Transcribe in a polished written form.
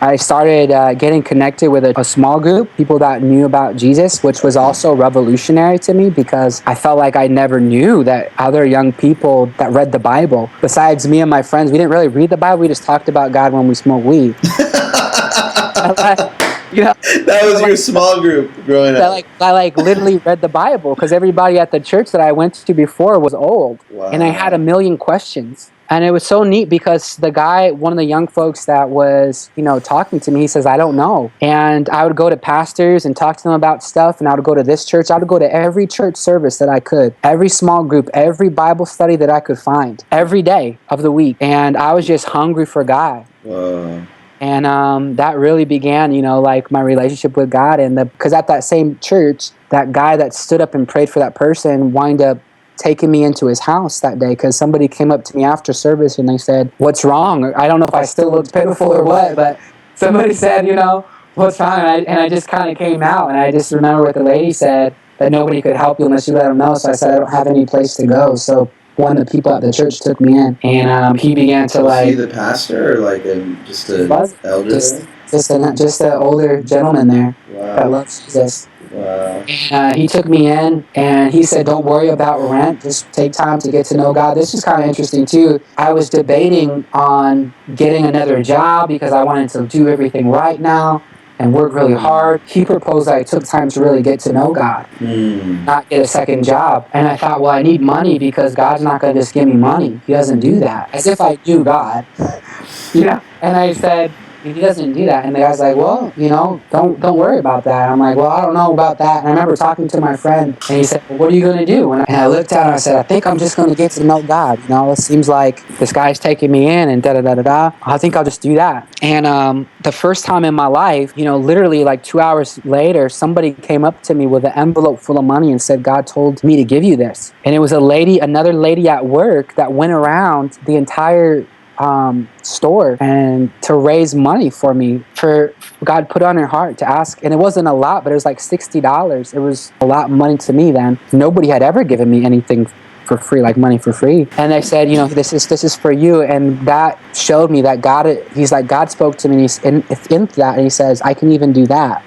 I started getting connected with a small group, people that knew about Jesus, which was also revolutionary to me because I felt like I never knew that other young people that read the Bible. Besides me and my friends, we didn't really read the Bible. We just talked about God when we smoked weed. You know, that was your small group growing up. I literally read the Bible because everybody at the church that I went to before was old. Wow. And I had a million questions. And it was so neat because the guy, one of the young folks that was, talking to me, he says, I don't know. And I would go to pastors and talk to them about stuff. And I would go to this church. I would go to every church service that I could, every small group, every Bible study that I could find, every day of the week. And I was just hungry for God. Wow. And that really began, my relationship with God. And because at that same church, that guy that stood up and prayed for that person wound up taking me into his house that day because somebody came up to me after service and they said, what's wrong? I don't know if I still looked pitiful or what, but somebody said, what's wrong? And I just kind of came out, and I just remember what the lady said, that nobody could help you unless you let them know. So I said, I don't have any place to go. So one of the people at the church took me in, and he began to Was he the pastor or just an elder? Just an older gentleman there. Wow. That loves Jesus. Wow. He took me in, and he said, don't worry about rent. Just take time to get to know God. This is kind of interesting, too. I was debating on getting another job because I wanted to do everything right now and work really hard. He proposed that I took time to really get to know God, not get a second job. And I thought, well, I need money because God's not going to just give me money. He doesn't do that. As if I knew God. And I said, he doesn't do that. And the guy's like, well, don't worry about that. I'm like, well, I don't know about that. And I remember talking to my friend, and he said, well, what are you going to do? And I looked at him and I said, I think I'm just going to get to know God. It seems like this guy's taking me in and da-da-da-da-da. I think I'll just do that. And the first time in my life, literally like 2 hours later, somebody came up to me with an envelope full of money and said, God told me to give you this. And it was another lady at work that went around the entire store and to raise money for me. For God put on her heart to ask, and it wasn't a lot, but it was like $60. It was a lot of money to me then. Nobody had ever given me anything for free, like money for free. And they said, this is for you. And that showed me that God spoke to me in that, and he says, I can even do that.